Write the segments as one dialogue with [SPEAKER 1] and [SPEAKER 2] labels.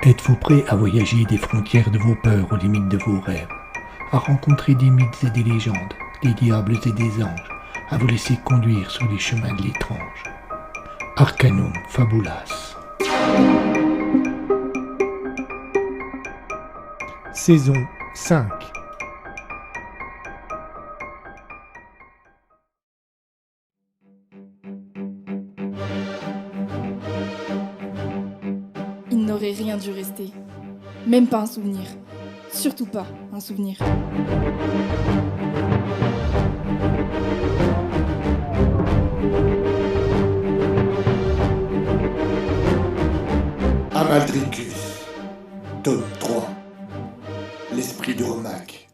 [SPEAKER 1] Êtes-vous prêt à voyager des frontières de vos peurs aux limites de vos rêves, à rencontrer des mythes et des légendes, des diables et des anges, à vous laisser conduire sur les chemins de l'étrange? Arcanum Fabulas. Saison 5.
[SPEAKER 2] Il n'aurait rien dû rester. Même pas un souvenir. Surtout pas un souvenir.
[SPEAKER 3] Amaldricus, tome 3, l'esprit de Romac.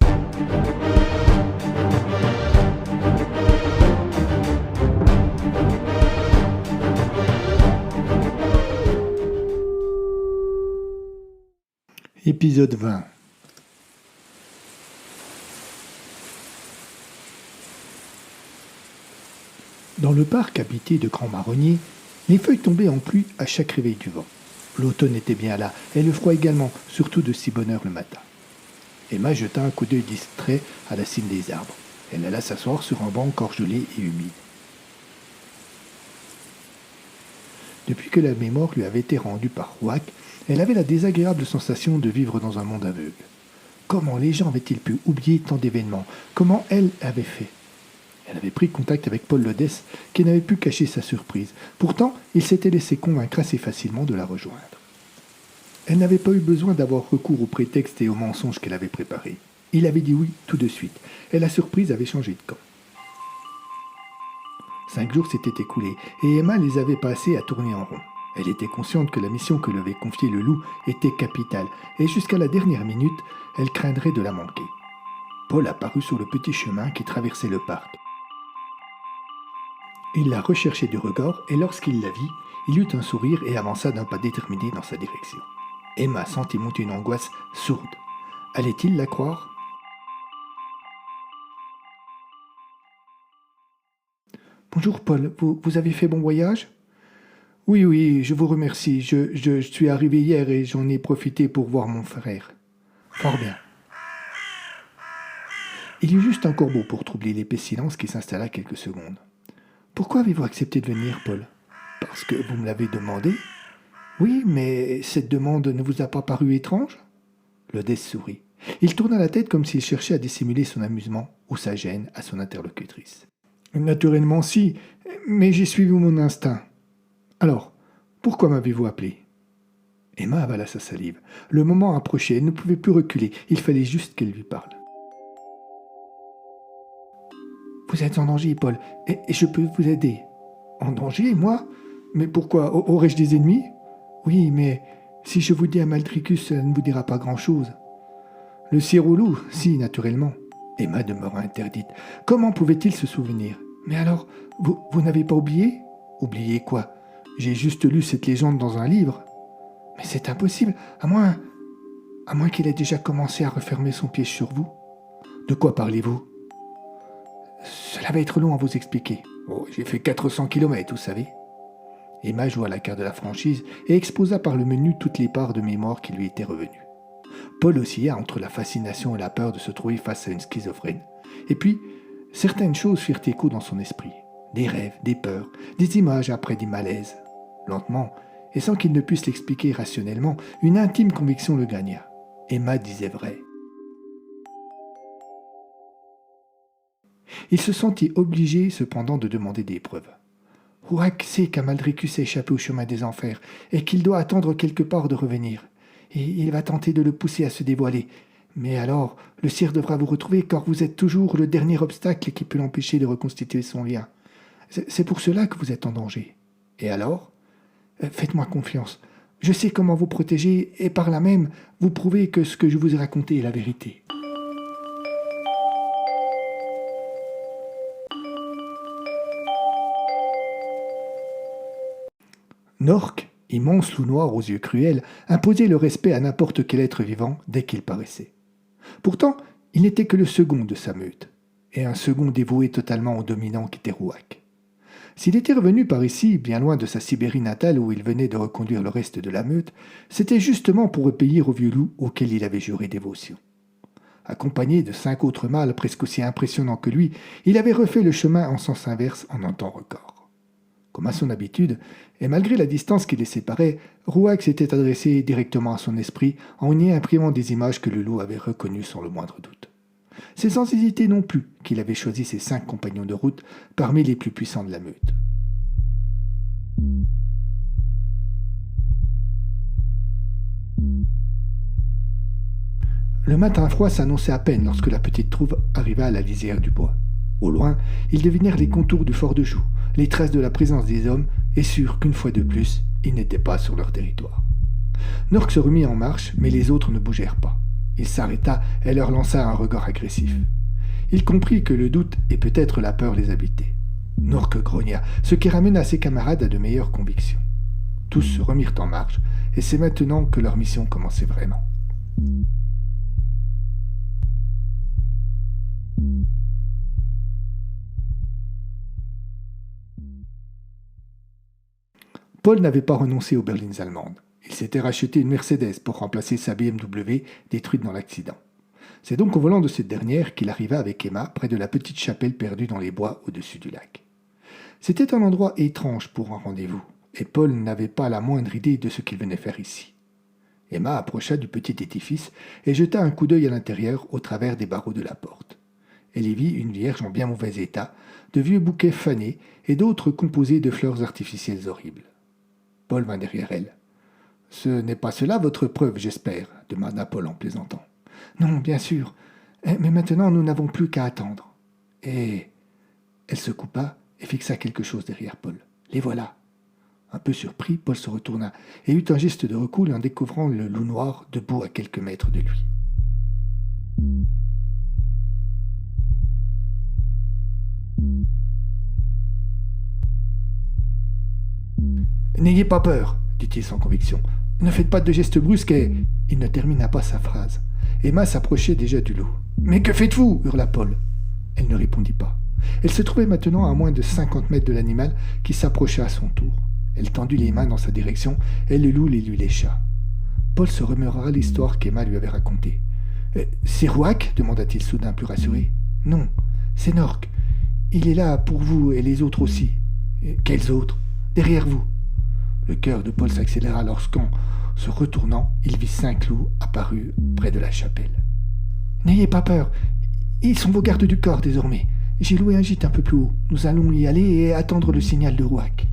[SPEAKER 1] Épisode 20. Dans le parc habité de grands marronniers, les feuilles tombaient en pluie à chaque réveil du vent. L'automne était bien là, et le froid également, surtout de si bonne heure le matin. Emma jeta un coup d'œil distrait à la cime des arbres. Elle alla s'asseoir sur un banc encore gelé et humide. Depuis que la mémoire lui avait été rendue par Rouac, elle avait la désagréable sensation de vivre dans un monde aveugle. Comment les gens avaient-ils pu oublier tant d'événements? Comment elle avait fait? Elle avait pris contact avec Paul Lodès, qui n'avait pu cacher sa surprise. Pourtant, il s'était laissé convaincre assez facilement de la rejoindre. Elle n'avait pas eu besoin d'avoir recours aux prétextes et aux mensonges qu'elle avait préparés. Il avait dit oui tout de suite, et la surprise avait changé de camp. 5 jours s'étaient écoulés, et Emma les avait passés à tourner en rond. Elle était consciente que la mission que lui avait confiée le loup était capitale, et jusqu'à la dernière minute, elle craindrait de la manquer. Paul apparut sur le petit chemin qui traversait le parc. Il la recherchait du regard, et lorsqu'il la vit, il eut un sourire et avança d'un pas déterminé dans sa direction. Emma sentit monter une angoisse sourde. Allait-il la croire? « Bonjour Paul, vous avez fait bon voyage ?»« Oui, je vous remercie. Je suis arrivé hier et j'en ai profité pour voir mon frère. »« Fort bien. » Il y eut juste un corbeau pour troubler l'épais silence qui s'installa quelques secondes. « Pourquoi avez-vous accepté de venir, Paul ? » ?»« Parce que vous me l'avez demandé. »« Oui, mais cette demande ne vous a pas paru étrange ?» Lodès sourit. Il tourna la tête comme s'il cherchait à dissimuler son amusement ou sa gêne à son interlocutrice. « Naturellement si, mais j'ai suivi mon instinct. Alors, pourquoi m'avez-vous appelé ?» Emma avala sa salive. Le moment approchait, elle ne pouvait plus reculer, il fallait juste qu'elle lui parle. « Vous êtes en danger, Paul, et je peux vous aider. »« En danger, moi ? Mais pourquoi ? Aurais-je des ennemis ? » ?»« Oui, mais si je vous dis Amaldricus, ça ne vous dira pas grand-chose. »« Le sire au loup, si, naturellement. » Emma demeura interdite. Comment pouvait-il se souvenir ? « Mais alors, vous n'avez pas oublié ?»« Oublié quoi ? J'ai juste lu cette légende dans un livre. »« Mais c'est impossible, à moins qu'il ait déjà commencé à refermer son piège sur vous. »« De quoi parlez-vous ? » ?»« Cela va être long à vous expliquer. Oh, j'ai fait 400 kilomètres, vous savez. » Emma joua la carte de la franchise et exposa par le menu toutes les parts de mémoire qui lui étaient revenues. Paul oscilla entre la fascination et la peur de se trouver face à une schizophrène. Et puis, certaines choses firent écho dans son esprit. Des rêves, des peurs, des images après des malaises. Lentement, et sans qu'il ne puisse l'expliquer rationnellement, une intime conviction le gagna. Emma disait vrai. Il se sentit obligé cependant de demander des preuves. Rouac sait qu'Amaldricus a échappé au chemin des enfers et qu'il doit attendre quelque part de revenir. Et il va tenter de le pousser à se dévoiler. Mais alors, le sire devra vous retrouver car vous êtes toujours le dernier obstacle qui peut l'empêcher de reconstituer son lien. C'est pour cela que vous êtes en danger. Et alors ? Faites-moi confiance. Je sais comment vous protéger et par là même vous prouver que ce que je vous ai raconté est la vérité. Norck, immense loup noir aux yeux cruels, imposait le respect à n'importe quel être vivant dès qu'il paraissait. Pourtant, il n'était que le second de sa meute. et un second dévoué totalement au dominant qui était Rouac. S'il était revenu par ici, bien loin de sa Sibérie natale où il venait de reconduire le reste de la meute, c'était justement pour repayer au vieux loup auquel il avait juré dévotion. Accompagné de 5 autres mâles presque aussi impressionnants que lui, il avait refait le chemin en sens inverse en un temps record. Comme à son habitude, et malgré la distance qui les séparait, Rouac s'était adressé directement à son esprit en y imprimant des images que le loup avait reconnues sans le moindre doute. C'est sans hésiter non plus qu'il avait choisi ses 5 compagnons de route parmi les plus puissants de la meute. Le matin froid s'annonçait à peine lorsque la petite troupe arriva à la lisière du bois. Au loin, ils devinèrent les contours du fort de Joux, les traces de la présence des hommes, et sûrs qu'une fois de plus, ils n'étaient pas sur leur territoire. Nork se remit en marche, mais les autres ne bougèrent pas. Il s'arrêta et leur lança un regard agressif. Il comprit que le doute et peut-être la peur les habitaient. Nork grogna, ce qui ramena ses camarades à de meilleures convictions. Tous se remirent en marche, et c'est maintenant que leur mission commençait vraiment. Paul n'avait pas renoncé aux berlines allemandes. Il s'était racheté une Mercedes pour remplacer sa BMW détruite dans l'accident. C'est donc au volant de cette dernière qu'il arriva avec Emma près de la petite chapelle perdue dans les bois au-dessus du lac. C'était un endroit étrange pour un rendez-vous, et Paul n'avait pas la moindre idée de ce qu'il venait faire ici. Emma approcha du petit édifice et jeta un coup d'œil à l'intérieur au travers des barreaux de la porte. Elle y vit une vierge en bien mauvais état, de vieux bouquets fanés et d'autres composés de fleurs artificielles horribles. Paul vint derrière elle. « Ce n'est pas cela votre preuve, j'espère » demanda Paul en plaisantant. « Non, bien sûr, mais maintenant nous n'avons plus qu'à attendre. » Et elle se coupa et fixa quelque chose derrière Paul. « Les voilà !» Un peu surpris, Paul se retourna et eut un geste de recul en découvrant le loup noir debout à quelques mètres de lui. « N'ayez pas peur, dit-il sans conviction. Ne faites pas de gestes brusques et... » Il ne termina pas sa phrase. Emma s'approchait déjà du loup. « Mais que faites-vous » hurla Paul. Elle ne répondit pas. Elle se trouvait maintenant à moins de 50 mètres de l'animal qui s'approcha à son tour. Elle tendit les mains dans sa direction et le loup les lui lécha. Paul se remémora l'histoire qu'Emma lui avait racontée. « C'est Rouac » demanda-t-il soudain plus rassuré. « Non, c'est Nork. Il est là pour vous et les autres aussi. »« Quels autres ?»« Derrière vous. » Le cœur de Paul s'accéléra lorsqu'en se retournant, il vit 5 loups apparus près de la chapelle. « N'ayez pas peur, ils sont vos gardes du corps désormais. J'ai loué un gîte un peu plus haut. Nous allons y aller et attendre le signal de Rouac. »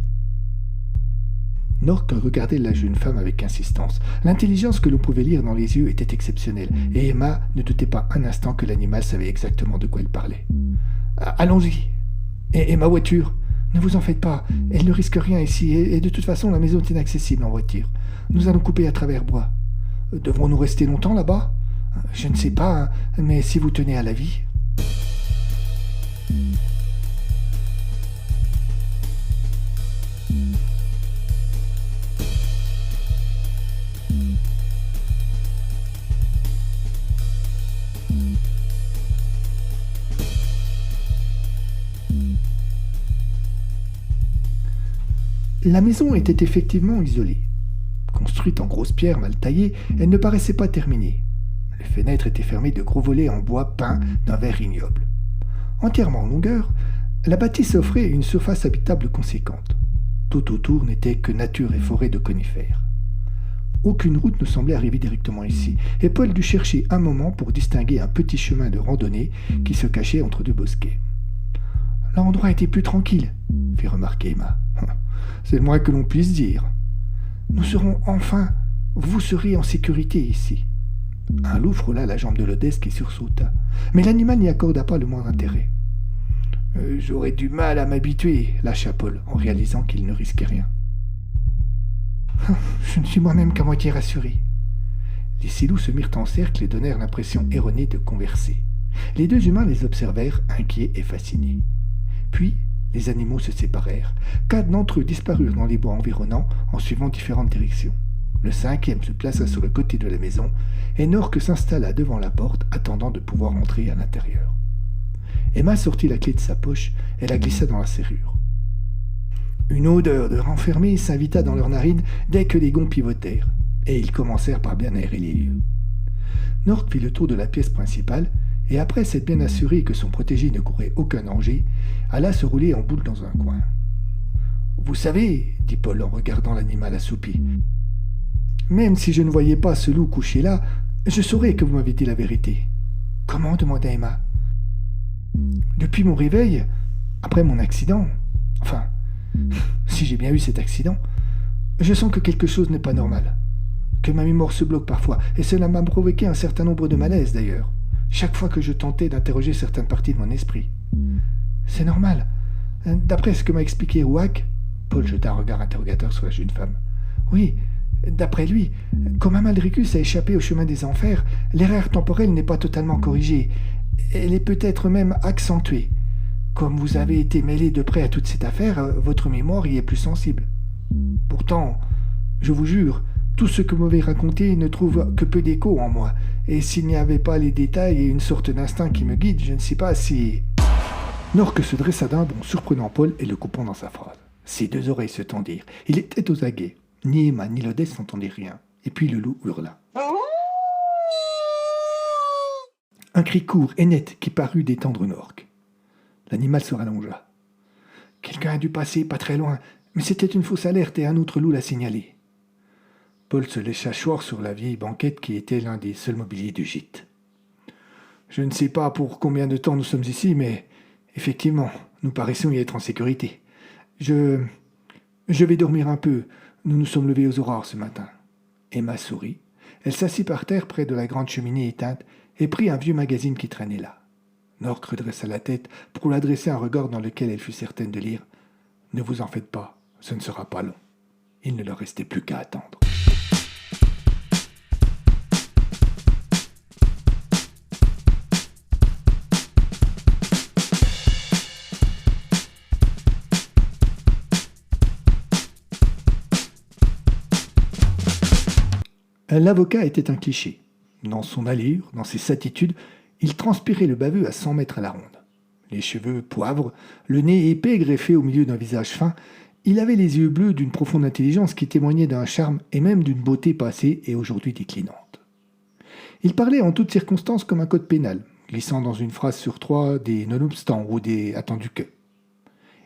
[SPEAKER 1] Nork regardait la jeune femme avec insistance. L'intelligence que l'on pouvait lire dans les yeux était exceptionnelle, et Emma ne doutait pas un instant que l'animal savait exactement de quoi elle parlait. « Allons-y. Et ma voiture ? Ne vous en faites pas, elle ne risque rien ici, et de toute façon la maison est inaccessible en voiture. Nous allons couper à travers bois. Devrons-nous rester longtemps là-bas ? Je ne sais pas, mais si vous tenez à la vie... » La maison était effectivement isolée. Construite en grosses pierres mal taillées, elle ne paraissait pas terminée. Les fenêtres étaient fermées de gros volets en bois peint d'un vert ignoble. Entièrement en longueur, la bâtisse offrait une surface habitable conséquente. Tout autour n'était que nature et forêt de conifères. Aucune route ne semblait arriver directement ici, et Paul dut chercher un moment pour distinguer un petit chemin de randonnée qui se cachait entre 2 bosquets. « L'endroit était plus tranquille », fit remarquer Emma. « C'est le moins que l'on puisse dire. Nous serons enfin... Vous serez en sécurité ici. » Un loup frôla la jambe de l'Odesque et sursauta, mais l'animal n'y accorda pas le moindre intérêt. « J'aurais du mal à m'habituer », lâcha Paul, en réalisant qu'il ne risquait rien. « Je ne suis moi-même qu'à moitié rassuré. » Les 6 loups se mirent en cercle et donnèrent l'impression erronée de converser. Les 2 humains les observèrent, inquiets et fascinés. Puis, les animaux se séparèrent. 4 d'entre eux disparurent dans les bois environnants en suivant différentes directions. Le 5e se plaça sur le côté de la maison et Nork s'installa devant la porte, attendant de pouvoir entrer à l'intérieur. Emma sortit la clé de sa poche et la glissa dans la serrure. Une odeur de renfermé s'invita dans leurs narines dès que les gonds pivotèrent, et ils commencèrent par bien aérer les lieux. Nork fit le tour de la pièce principale, et après s'être bien assuré que son protégé ne courait aucun danger, alla se rouler en boule dans un coin. « Vous savez, dit Paul en regardant l'animal assoupi, même si je ne voyais pas ce loup couché là, je saurais que vous m'avez dit la vérité. »« Comment » demanda Emma. « Depuis mon réveil, après mon accident, enfin, si j'ai bien eu cet accident, je sens que quelque chose n'est pas normal, que ma mémoire se bloque parfois, et cela m'a provoqué un certain nombre de malaises d'ailleurs, chaque fois que je tentais d'interroger certaines parties de mon esprit. C'est normal. D'après ce que m'a expliqué Rouac, Paul jeta un regard interrogateur sur la jeune femme. Oui, d'après lui, comme Amaldricus a échappé au chemin des enfers, l'erreur temporelle n'est pas totalement corrigée. Elle est peut-être même accentuée. Comme vous avez été mêlé de près à toute cette affaire, votre mémoire y est plus sensible. Pourtant, je vous jure, tout ce que vous m'avez raconté ne trouve que peu d'écho en moi, et s'il n'y avait pas les détails et une sorte d'instinct qui me guide, je ne sais pas si... Nork se dressa d'un bond, surprenant Paul et le coupant dans sa phrase. Ses deux oreilles se tendirent. Il était aux aguets. Ni Emma ni l'Odesse n'entendirent rien. Et puis le loup hurla. Un cri court et net qui parut détendre Nork. L'animal se rallongea. Quelqu'un a dû passer pas très loin, mais c'était une fausse alerte et un autre loup l'a signalé. Paul se laissa choir sur la vieille banquette qui était l'un des seuls mobiliers du gîte. Je ne sais pas pour combien de temps nous sommes ici, mais effectivement, nous paraissons y être en sécurité. Je vais dormir un peu. Nous nous sommes levés aux aurores ce matin. Emma sourit. Elle s'assit par terre près de la grande cheminée éteinte et prit un vieux magazine qui traînait là. Nork redressa la tête pour lui adresser un regard dans lequel elle fut certaine de lire « Ne vous en faites pas, ce ne sera pas long. » Il ne leur restait plus qu'à attendre. L'avocat était un cliché. Dans son allure, dans ses attitudes, il transpirait le baveux à 100 mètres à la ronde. Les cheveux poivres, le nez épais greffé au milieu d'un visage fin, il avait les yeux bleus d'une profonde intelligence qui témoignait d'un charme et même d'une beauté passée et aujourd'hui déclinante. Il parlait en toutes circonstances comme un code pénal, glissant dans une phrase sur trois des nonobstants ou des attendu que.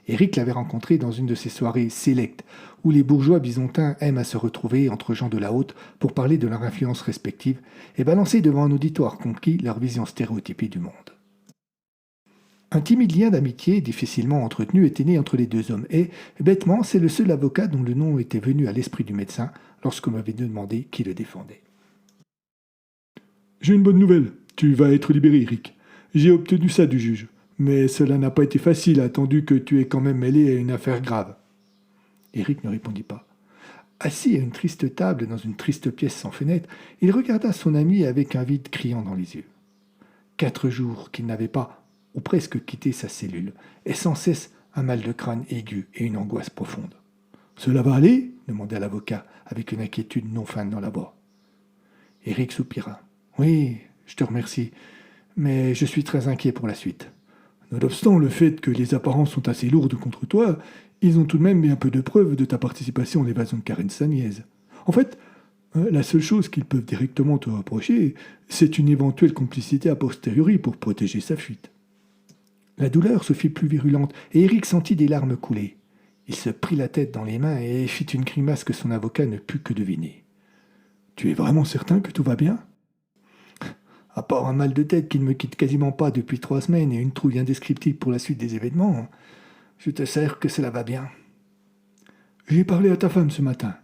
[SPEAKER 1] Éric l'avait rencontré dans une de ces soirées sélectes où les bourgeois bisontins aiment à se retrouver entre gens de la haute pour parler de leurs influences respectives et balancer devant un auditoire conquis leur vision stéréotypée du monde. Un timide lien d'amitié difficilement entretenu était né entre les deux hommes et, bêtement, c'est le seul avocat dont le nom était venu à l'esprit du médecin lorsqu'on m'avait demandé qui le défendait. « J'ai une bonne nouvelle. Tu vas être libéré, Éric. J'ai obtenu ça du juge. Mais cela n'a pas été facile, attendu que tu es quand même mêlé à une affaire grave. » Éric ne répondit pas. Assis à une triste table dans une triste pièce sans fenêtre, il regarda son ami avec un vide criant dans les yeux. 4 jours qu'il n'avait pas, ou presque, quitté sa cellule, et sans cesse un mal de crâne aigu et une angoisse profonde. « Cela va aller ?» demanda l'avocat, avec une inquiétude non feinte dans la voix. Éric soupira. « Oui, je te remercie, mais je suis très inquiet pour la suite. Nonobstant le fait que les apparences sont assez lourdes contre toi, ils ont tout de même bien peu de preuves de ta participation à l'évasion de Karen Saniez. En fait, la seule chose qu'ils peuvent directement te reprocher, c'est une éventuelle complicité a posteriori pour protéger sa fuite. » La douleur se fit plus virulente et Éric sentit des larmes couler. Il se prit la tête dans les mains et fit une grimace que son avocat ne put que deviner. « Tu es vraiment certain que tout va bien ?» À part un mal de tête qui ne me quitte quasiment pas depuis 3 semaines et une trouille indescriptible pour la suite des événements, je t'assure que cela va bien. J'ai parlé à ta femme ce matin.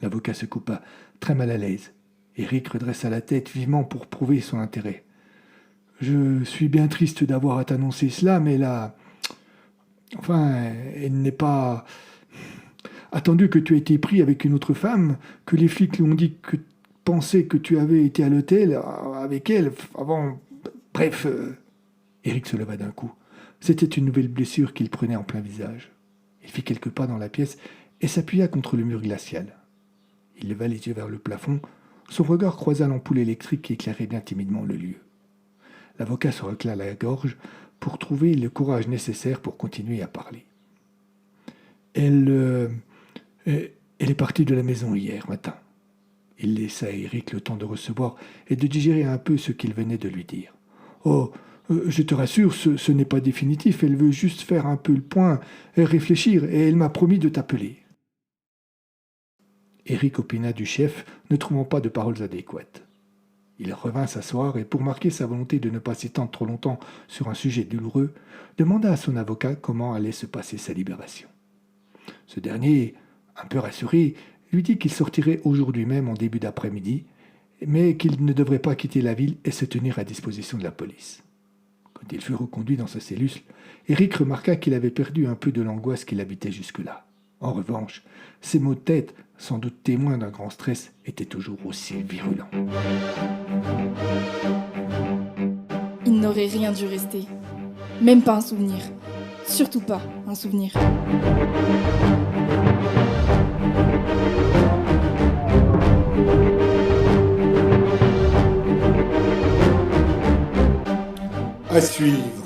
[SPEAKER 1] L'avocat se coupa, très mal à l'aise. Éric redressa la tête vivement pour prouver son intérêt. Je suis bien triste d'avoir à t'annoncer cela, mais là... Enfin, elle n'est pas... Attendu que tu aies été pris avec une autre femme, que les flics lui ont dit que pensaient que tu avais été à l'hôtel avec elle avant... Bref... Éric se leva d'un coup. C'était une nouvelle blessure qu'il prenait en plein visage. Il fit quelques pas dans la pièce et s'appuya contre le mur glacial. Il leva les yeux vers le plafond. Son regard croisa l'ampoule électrique qui éclairait bien timidement le lieu. L'avocat se recla la gorge, pour trouver le courage nécessaire pour continuer à parler. Elle est partie de la maison hier matin. Il laissa à Eric le temps de recevoir et de digérer un peu ce qu'il venait de lui dire. « Oh, je te rassure, ce n'est pas définitif, elle veut juste faire un peu le point, et réfléchir, et elle m'a promis de t'appeler. » Eric opina du chef, ne trouvant pas de paroles adéquates. Il revint s'asseoir et, pour marquer sa volonté de ne pas s'étendre trop longtemps sur un sujet douloureux, demanda à son avocat comment allait se passer sa libération. Ce dernier, un peu rassuré, lui dit qu'il sortirait aujourd'hui même en début d'après-midi, mais qu'il ne devrait pas quitter la ville et se tenir à disposition de la police. Quand il fut reconduit dans sa cellule, Eric remarqua qu'il avait perdu un peu de l'angoisse qui l'habitait jusque-là. En revanche, ses maux de tête, sans doute témoins d'un grand stress, étaient toujours aussi virulents.
[SPEAKER 2] Il n'aurait rien dû rester. Même pas un souvenir. Surtout pas un souvenir.
[SPEAKER 3] À suivre.